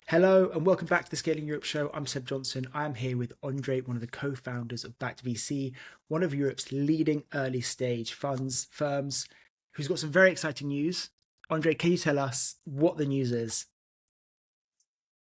Hello and welcome back to the Scaling Europe show. I'm Seb Johnson. I'm here with Andre, one of the co-founders of Backed VC, one of Europe's leading early stage funds firms, who's got some very exciting news. Andre, can you tell us what the news is?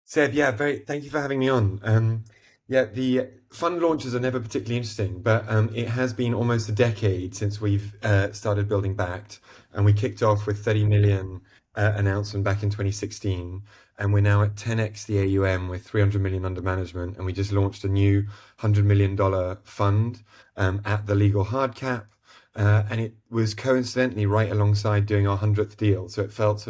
Seb, thank you for having me on. The fund launches are never particularly interesting, but it has been almost a decade since we've started building Backed, and we kicked off with 30 million announcement back in 2016, and we're now at 10x the AUM with 300 million under management, and we just launched a new $100 million fund at the legal hard cap. And it was coincidentally right alongside doing our 100th deal. So it felt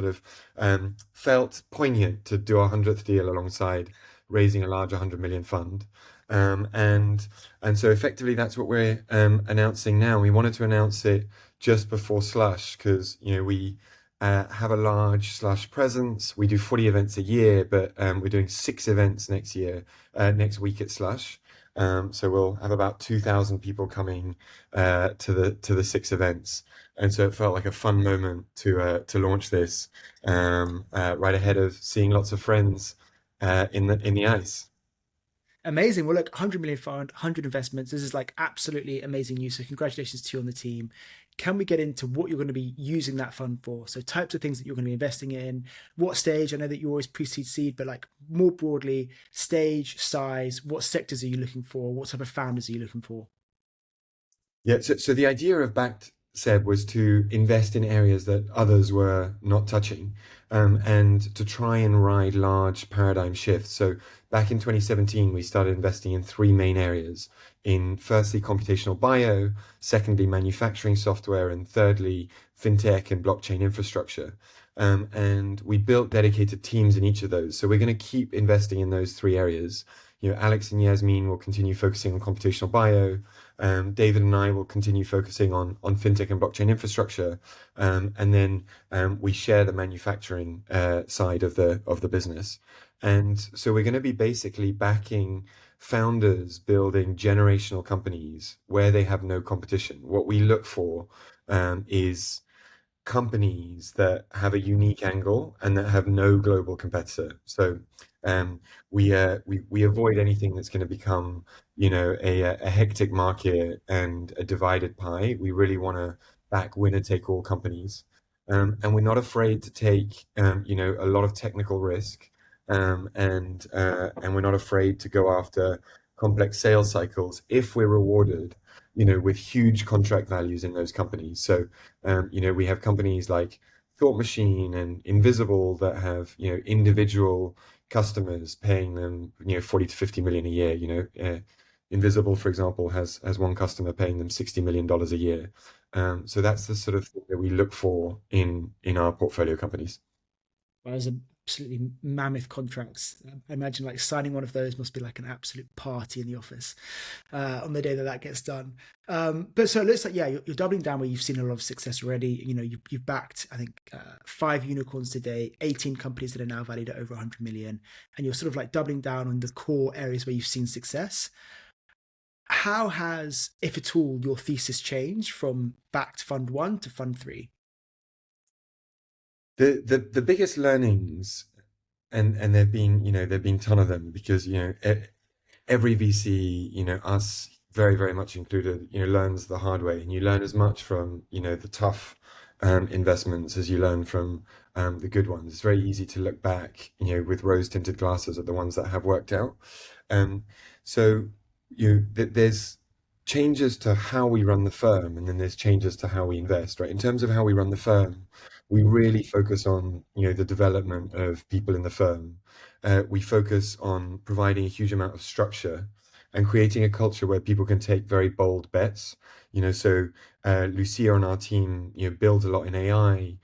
poignant to do our 100th deal alongside raising a large 100 million fund. Um, and and so effectively that's what we're announcing now. We wanted to announce it just before Slush because we have a large Slush presence. We do 40 events a year, but we're doing 6 events next week at Slush. So we'll have about 2,000 people coming to the 6 events, and so it felt like a fun moment to launch this right ahead of seeing lots of friends in the ice. Amazing. Well, look, 100 million fund, 100 investments. This is like absolutely amazing news. So, congratulations to you on the team. Can we get into what you're going to be using that fund for? So, types of things that you're going to be investing in, what stage? I know that you always pre-seed seed, but like more broadly, stage, size, what sectors are you looking for? What type of founders are you looking for? So the idea of Backed, Seb, was to invest in areas that others were not touching, and to try and ride large paradigm shifts. So back in 2017, we started investing in three main areas: in firstly computational bio, secondly manufacturing software, and thirdly fintech and blockchain infrastructure. And we built dedicated teams in each of those. So we're going to keep investing in those three areas. Alex and Yasmin will continue focusing on computational bio. David and I will continue focusing on fintech and blockchain infrastructure, and then we share the manufacturing side of the business. And so we're going to be basically backing founders building generational companies where they have no competition. What we look for is companies that have a unique angle and that have no global competitor. So we avoid anything that's going to become, a hectic market and a divided pie. We really want to back winner take all companies, and we're not afraid to take, a lot of technical risk, and we're not afraid to go after complex sales cycles if we're rewarded, with huge contract values in those companies. So we have companies like Thought Machine and Invisible that have, individual customers paying them, 40 to 50 million a year. Invisible, for example, has one customer paying them $60 million a year. So that's the sort of thing that we look for in our portfolio companies. Well, those are absolutely mammoth contracts. I imagine like signing one of those must be like an absolute party in the office on the day that that gets done. But so it looks like, yeah, you're doubling down where you've seen a lot of success already. You've backed, I think, 5 unicorns today, 18 companies that are now valued at over 100 million, and you're sort of like doubling down on the core areas where you've seen success. How has, if at all, your thesis changed from backed fund one to fund three? The biggest learnings, and there've been a ton of them because every VC, us very, very much included, learns the hard way. And you learn as much from, the tough investments as you learn from the good ones. It's very easy to look back, with rose-tinted glasses at the ones that have worked out. Um, so there's changes to how we run the firm, and then there's changes to how we invest, right? In terms of how we run the firm, we really focus on, the development of people in the firm. We focus on providing a huge amount of structure and creating a culture where people can take very bold bets. So Lucia on our team, builds a lot in AI.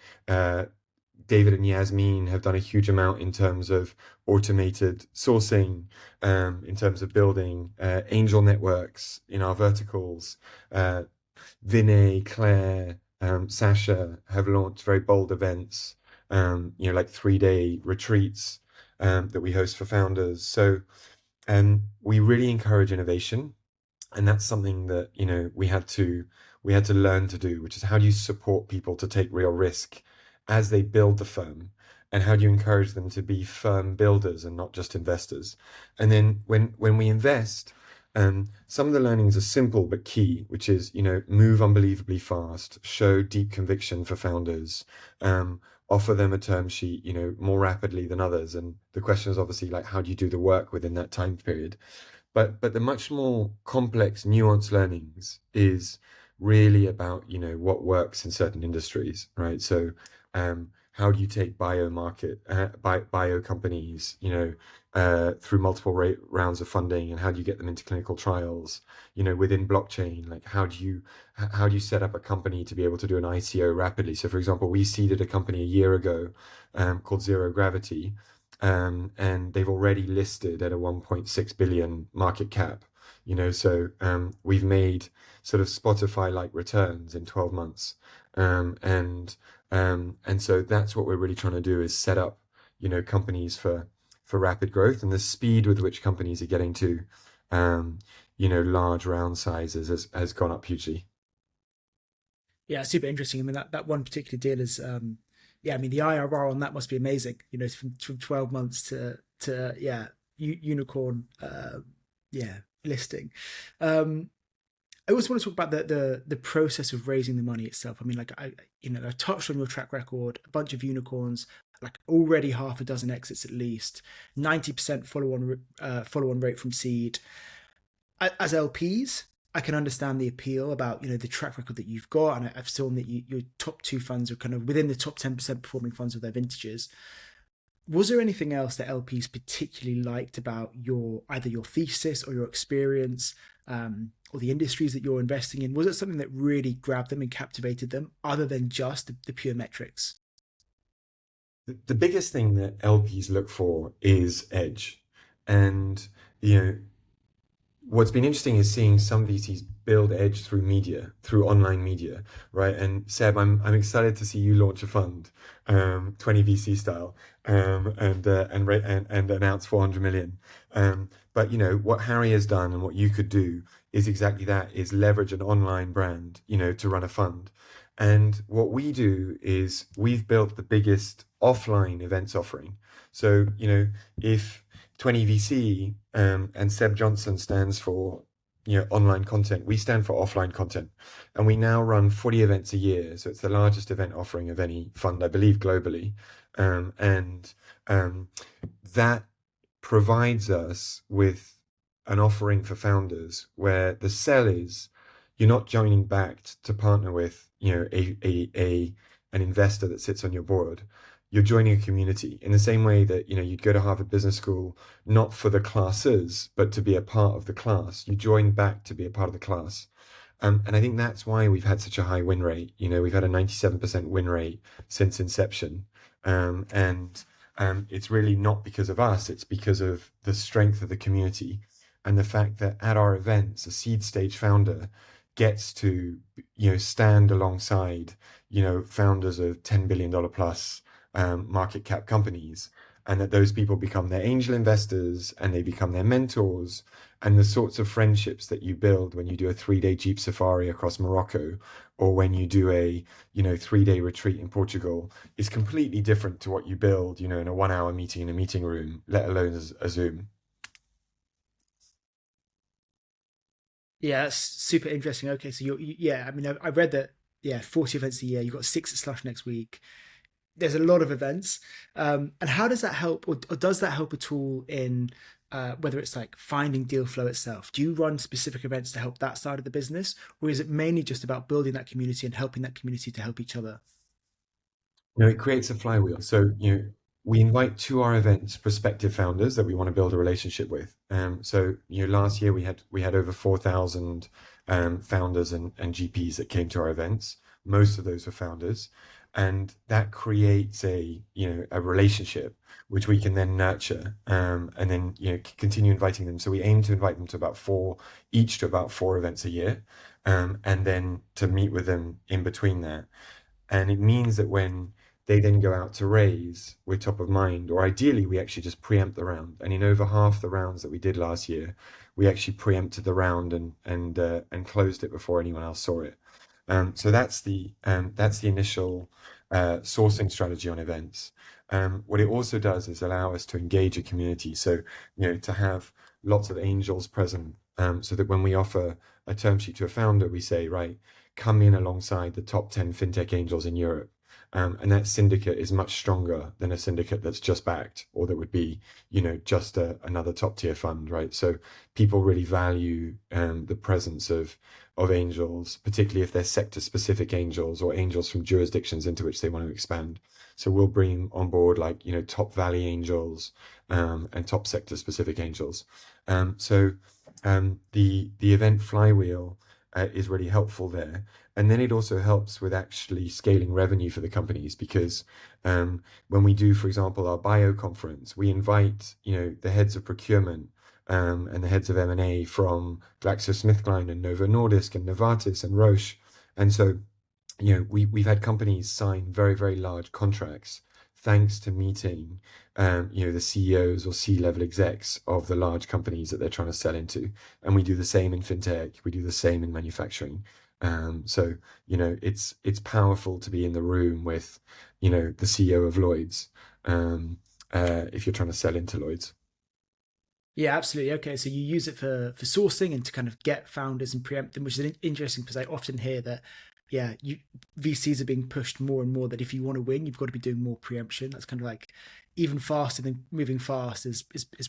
David and Yasmin have done a huge amount in terms of automated sourcing, in terms of building angel networks in our verticals. Uh, Vinay, Claire, Sasha have launched very bold events, like 3-day retreats that we host for founders. So we really encourage innovation, and that's something that we had to learn to do, which is how do you support people to take real risk as they build the firm, and how do you encourage them to be firm builders and not just investors? And then when we invest, some of the learnings are simple but key, which is, move unbelievably fast, show deep conviction for founders, offer them a term sheet, more rapidly than others. And the question is obviously like, how do you do the work within that time period? But the much more complex, nuanced learnings is really about, what works in certain industries, right? So, how do you take bio companies, through multiple rounds of funding, and how do you get them into clinical trials, within blockchain? Like, how do you set up a company to be able to do an ICO rapidly? So, for example, we seeded a company a year ago, called Zero Gravity, and they've already listed at a 1.6 billion market cap. So we've made sort of Spotify-like returns in 12 months, and so that's what we're really trying to do, is set up, companies for rapid growth, and the speed with which companies are getting to, large round sizes has gone up hugely. Yeah, super interesting. I mean, that one particular deal is, yeah, I mean, the IRR on that must be amazing. From 12 months to yeah, unicorn, yeah, listing. Um, I also want to talk about the process of raising the money itself. I mean, like I touched on your track record, a bunch of unicorns, like already half a dozen exits at least, 90% follow on rate from seed. As LPs, I can understand the appeal about the track record that you've got, and I've seen that your top two funds are kind of within the top 10% performing funds of their vintages. Was there anything else that LPs particularly liked about either your thesis or your experience, or the industries that you're investing in? Was it something that really grabbed them and captivated them, other than just the pure metrics? The biggest thing that LPs look for is edge. And, you know, what's been interesting is seeing some VCs build edge through media, through online media, right? And Seb, I'm excited to see you launch a fund, 20 VC style, and announce 400 million. But what Harry has done and what you could do is exactly that: is leverage an online brand, to run a fund. And what we do is we've built the biggest offline events offering. So, if 20 VC, and Seb Johnson stands for online content. We stand for offline content, and we now run 40 events a year. So it's the largest event offering of any fund, I believe, globally, and that provides us with an offering for founders where the sell is you're not joining back to partner with a an investor that sits on your board. You're joining a community in the same way that you'd go to Harvard Business School not for the classes but to be a part of the class. You join back to be a part of the class. And I think that's why we've had such a high win rate. We've had a 97% win rate since inception. And it's really not because of us, it's because of the strength of the community and the fact that at our events, a seed stage founder gets to, stand alongside, founders of $10 billion plus market cap companies, and that those people become their angel investors and they become their mentors. And the sorts of friendships that you build when you do a 3-day Jeep safari across Morocco, or when you do a 3-day retreat in Portugal, is completely different to what you build in a 1-hour meeting in a meeting room, let alone as a Zoom. Yeah, that's super interesting. Okay, so yeah, I mean, I read that, yeah, 40 events a year. You've got six at Slush next week. There's a lot of events. And how does that help, or does that help at all in whether it's like finding deal flow itself? Do you run specific events to help that side of the business, or is it mainly just about building that community and helping that community to help each other? It creates a flywheel. So, we invite to our events prospective founders that we want to build a relationship with. So, last year we had over 4,000 founders and GPs that came to our events. Most of those were founders, and that creates a relationship which we can then nurture, and then continue inviting them. So we aim to invite them to about four events a year, and then to meet with them in between that. And it means that when they then go out to raise, we're top of mind, or ideally we actually just preempt the round. And in over half the rounds that we did last year, we actually preempted the round and closed it before anyone else saw it. So that's the initial sourcing strategy on events. What it also does is allow us to engage a community. So, to have lots of angels present, so that when we offer a term sheet to a founder, we say, right, come in alongside the top 10 fintech angels in Europe. And that syndicate is much stronger than a syndicate that's just backed, or that would be, just another top tier fund, right? So people really value the presence of angels, particularly if they're sector specific angels or angels from jurisdictions into which they want to expand. So we'll bring on board like, top valley angels and top sector specific angels. The event flywheel is really helpful there. And then it also helps with actually scaling revenue for the companies, because when we do, for example, our bio conference, we invite, the heads of procurement and the heads of M&A from GlaxoSmithKline and Novo Nordisk and Novartis and Roche. And so, we've had companies sign very, very large contracts thanks to meeting, the CEOs or C-level execs of the large companies that they're trying to sell into. And we do the same in fintech. We do the same in manufacturing. So, it's powerful to be in the room with, the CEO of Lloyd's, if you're trying to sell into Lloyd's. Yeah, absolutely. Okay, so you use it for sourcing and to kind of get founders and preempt them, which is interesting because I often hear that, yeah, VCs are being pushed more and more that if you want to win, you've got to be doing more preemption. That's kind of like even faster than moving fast is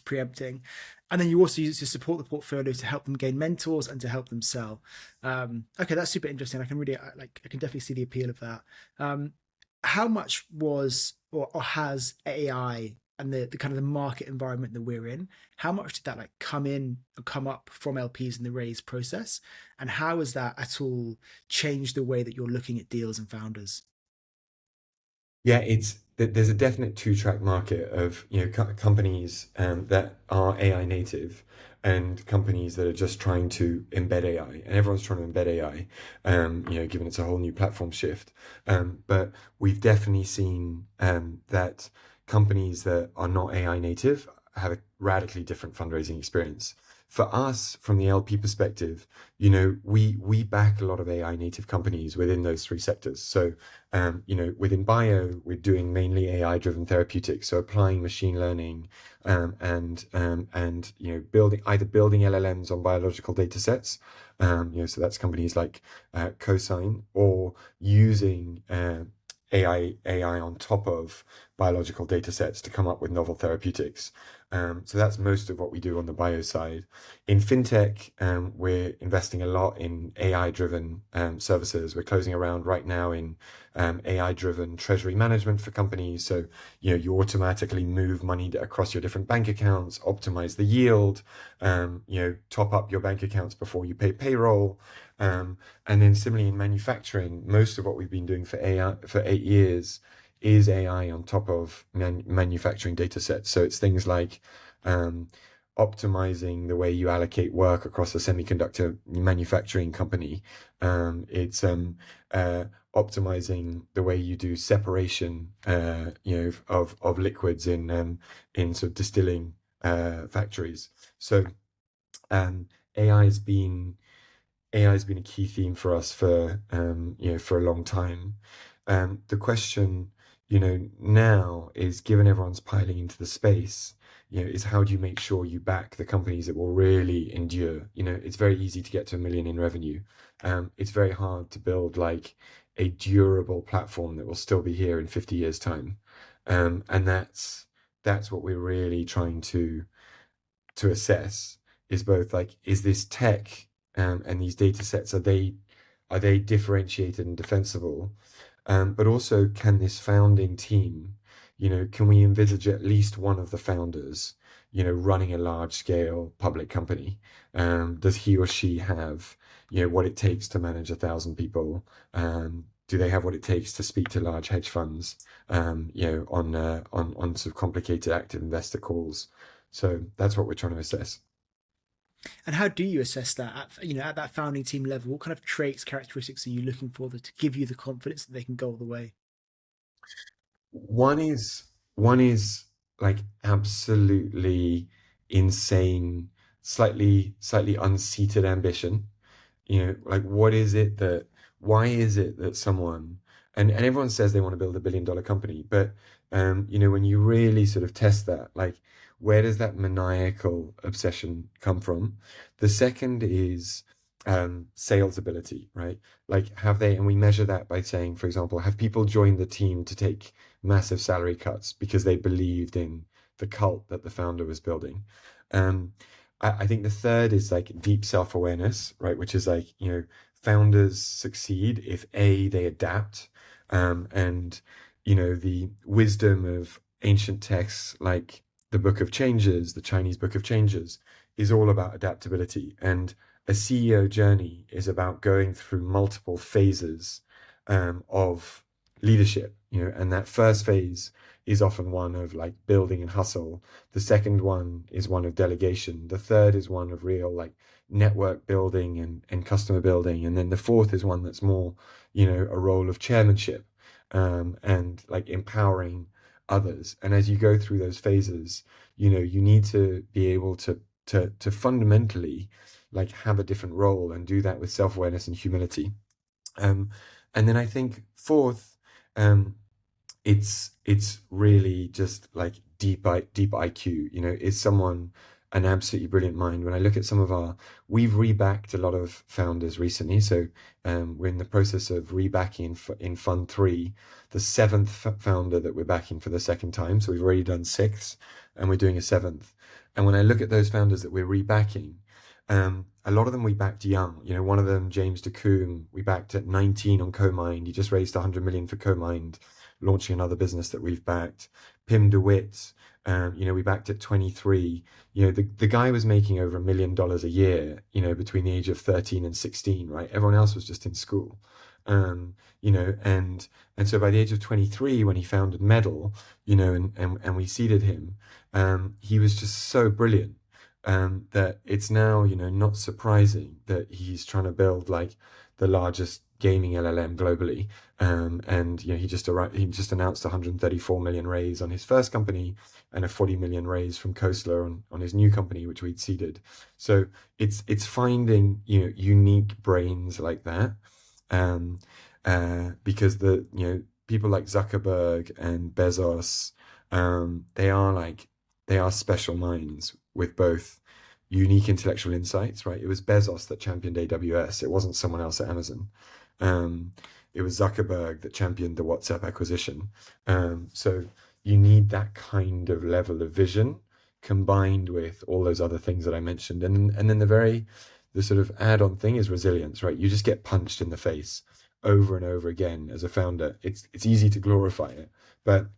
preempting. And then you also use it to support the portfolio to help them gain mentors and to help them sell. Okay, that's super interesting. I can really I can definitely see the appeal of that. How much was or has AI and the kind of the market environment that we're in, how much did that like come up from LPs in the raise process, and how has that at all changed the way that you're looking at deals and founders? Yeah, there's a definite two-track market of companies that are AI native and companies that are just trying to embed AI, and everyone's trying to embed AI, given it's a whole new platform shift. But we've definitely seen that companies that are not AI native have a radically different fundraising experience. For us, from the LP perspective, we back a lot of AI native companies within those three sectors. So within bio, we're doing mainly AI-driven therapeutics, so applying machine learning and building LLMs on biological data sets. So that's companies like Cosign, or using AI on top of biological data sets to come up with novel therapeutics. So that's most of what we do on the bio side. In fintech, we're investing a lot in AI-driven services. We're closing around right now in AI-driven treasury management for companies. So, you automatically move money across your different bank accounts, optimize the yield, top up your bank accounts before you pay payroll. And then similarly in manufacturing, most of what we've been doing for AI for 8 years is AI on top of manufacturing data sets. So it's things like optimizing the way you allocate work across a semiconductor manufacturing company. It's optimizing the way you do separation, of liquids in sort of distilling factories. So AI has been AI has been a key theme for us for a long time. The question, now is, given everyone's piling into the space, is how do you make sure you back the companies that will really endure? It's very easy to get to 1 million in revenue. It's very hard to build like a durable platform that will still be here in 50 years' time. And that's what we're really trying to assess, is both like, is this tech and these data sets, are they differentiated and defensible? But also, can this founding team, can we envisage at least one of the founders, running a large scale public company? Does he or she have, what it takes to manage 1,000 people? Do they have what it takes to speak to large hedge funds, on sort of complicated active investor calls? So that's what we're trying to assess. And how do you assess that at that founding team level? What kind of traits, characteristics are you looking for to give you the confidence that they can go all the way? One is like absolutely insane, slightly unseated ambition. Like, why is it that someone and everyone says they want to build $1 billion company, but when you really sort of test that, like, where does that maniacal obsession come from? The second is sales ability, right? Like, have they, and we measure that by saying, for example, have people joined the team to take massive salary cuts because they believed in the cult that the founder was building? Um, I think the third is like deep self-awareness, right? Which is like, founders succeed if A, they adapt, and the wisdom of ancient texts like the Book of Changes, the Chinese Book of Changes, is all about adaptability. And a CEO journey is about going through multiple phases of leadership, and that first phase is often one of like building and hustle. The second one is one of delegation. The third is one of real like network building and customer building. And then the fourth is one that's more, a role of chairmanship, and like empowering others. And as you go through those phases, you need to be able to fundamentally like have a different role and do that with self-awareness and humility. Um, and then I think fourth, it's really just like deep IQ. Is someone an absolutely brilliant mind? When I look at we've rebacked a lot of founders recently. So we're in the process of rebacking in Fund 3, the seventh founder that we're backing for the second time. So we've already done six, and we're doing a seventh. And when I look at those founders that we're rebacking, a lot of them we backed young. One of them, James DeCoombe, we backed at 19 on CoMind. He just raised 100 million for CoMind, launching another business that we've backed. Pim DeWitt, we backed at 23. The guy was making over $1 million a year, between the age of 13 and 16, right? Everyone else was just in school. And so by the age of 23, when he founded Medal, and we seeded him, he was just so brilliant, that it's now, not surprising that he's trying to build like the largest gaming LLM globally. And he just announced 134 million raise on his first company and a 40 million raise from Khosla on his new company, which we'd seeded. So it's finding unique brains like that, because people like Zuckerberg and Bezos, they are special minds with both unique intellectual insights, right? It was Bezos that championed AWS. It wasn't someone else at Amazon. It was Zuckerberg that championed the WhatsApp acquisition. So you need that kind of level of vision combined with all those other things that I mentioned. And then the sort of add-on thing is resilience, right? You just get punched in the face over and over again as a founder. It's easy to glorify it, but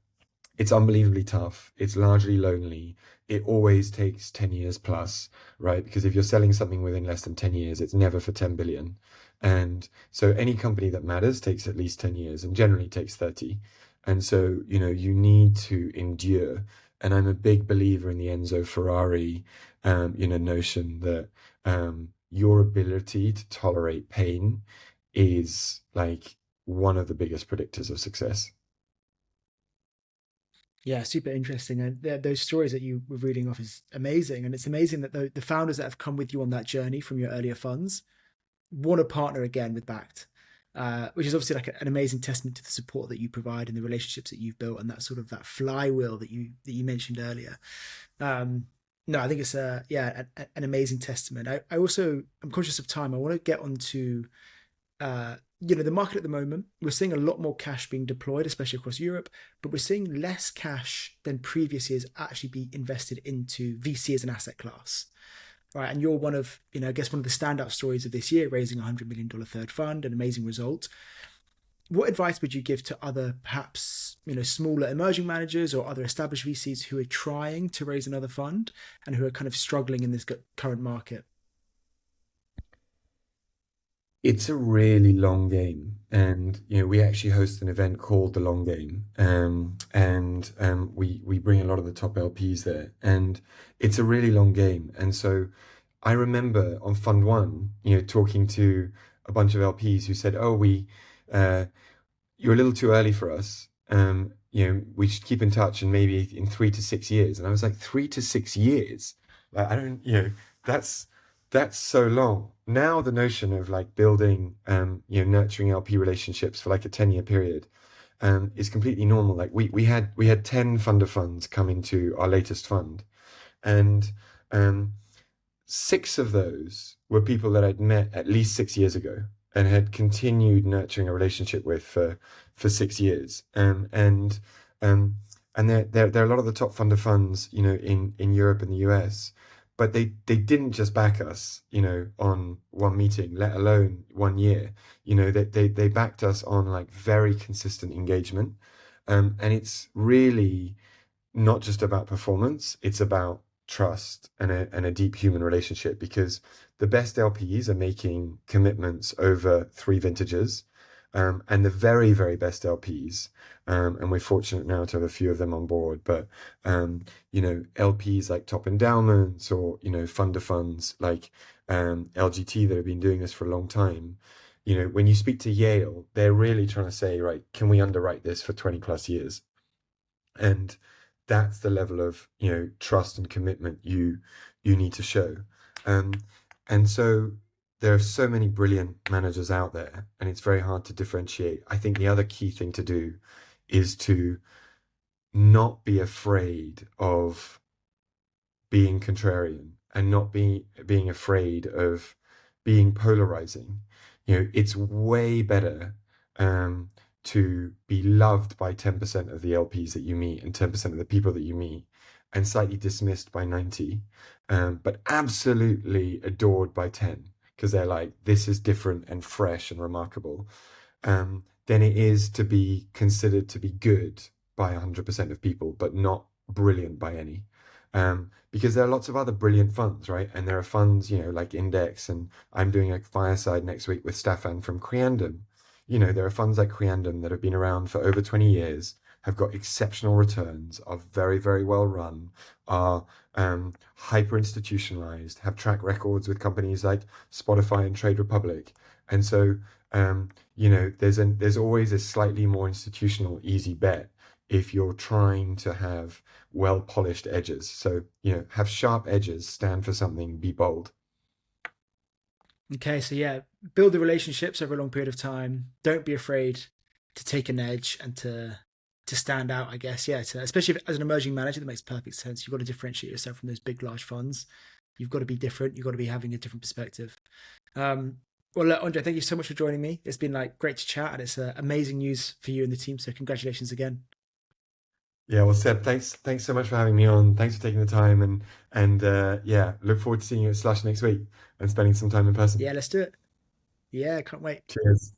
it's unbelievably tough. It's largely lonely. It always takes 10 years plus, right? Because if you're selling something within less than 10 years, it's never for 10 billion. And so any company that matters takes at least 10 years and generally takes 30. And so, you need to endure. And I'm a big believer in the Enzo Ferrari, notion that your ability to tolerate pain is like one of the biggest predictors of success. Yeah, super interesting. And those stories that you were reading off is amazing. And it's amazing that the founders that have come with you on that journey from your earlier funds want to partner again with Backed, which is obviously like an amazing testament to the support that you provide and the relationships that you've built and that sort of that flywheel that you mentioned earlier. No, I think it's an amazing testament. I also, I'm conscious of time. I want to get onto the market at the moment. We're seeing a lot more cash being deployed, especially across Europe, but we're seeing less cash than previous years actually be invested into VC as an asset class. Right, and you're one of, I guess one of the standout stories of this year, raising $100 million third fund, an amazing result. What advice would you give to other, perhaps, smaller emerging managers or other established VCs who are trying to raise another fund and who are kind of struggling in this current market? It's a really long game, and we actually host an event called the Long Game, and we bring a lot of the top LPs there, and it's a really long game. And so I remember on Fund One, talking to a bunch of LPs who said, "Oh, you're a little too early for us. We should keep in touch, and maybe in 3 to 6 years." And I was like, 3 to 6 years? Like, I don't, that's that's so long. Now the notion of like building, nurturing LP relationships for like a 10-year period, is completely normal. Like we had 10 funder funds come into our latest fund, and um, six of those were people that I'd met at least 6 years ago and had continued nurturing a relationship with for 6 years. Um, and they're a lot of the top funder funds, in Europe and the US, but they didn't just back us, on one meeting, let alone 1 year. They backed us on like very consistent engagement. And it's really not just about performance, it's about trust and a deep human relationship, because the best LPs are making commitments over three vintages. And the very, very best LPs, and we're fortunate now to have a few of them on board, but LPs like Top Endowments or, funder funds like LGT that have been doing this for a long time. When you speak to Yale, they're really trying to say, right, can we underwrite this for 20 plus years? And that's the level of trust and commitment you need to show. And so there are so many brilliant managers out there, and it's very hard to differentiate. I think the other key thing to do is to not be afraid of being contrarian and not being afraid of being polarizing. It's way better to be loved by 10% of the LPs that you meet and 10% of the people that you meet, and slightly dismissed by 90, but absolutely adored by 10, because they're like, this is different and fresh and remarkable, than it is to be considered to be good by 100% of people, but not brilliant by any. Because there are lots of other brilliant funds, right? And there are funds, like Index, and I'm doing a fireside next week with Stefan from Creandum. There are funds like Creandum that have been around for over 20 years, have got exceptional returns, are very, very well run, are hyper institutionalized, have track records with companies like Spotify and Trade Republic. And so, there's always a slightly more institutional, easy bet if you're trying to have well polished edges. So, have sharp edges, stand for something, be bold. Okay, so yeah, build the relationships over a long period of time. Don't be afraid to take an edge and to stand out, I guess. Yeah, especially as an emerging manager, that makes perfect sense. You've got to differentiate yourself from those big, large funds. You've got to be different. You've got to be having a different perspective. Um, well, look, Andre, thank you so much for joining me. It's been like great to chat, and it's amazing news for you and the team. So congratulations again. Yeah, well, Seb, thanks so much for having me on. Thanks for taking the time, and yeah, look forward to seeing you at Slush next week and spending some time in person. Yeah, let's do it. Yeah, can't wait. Cheers.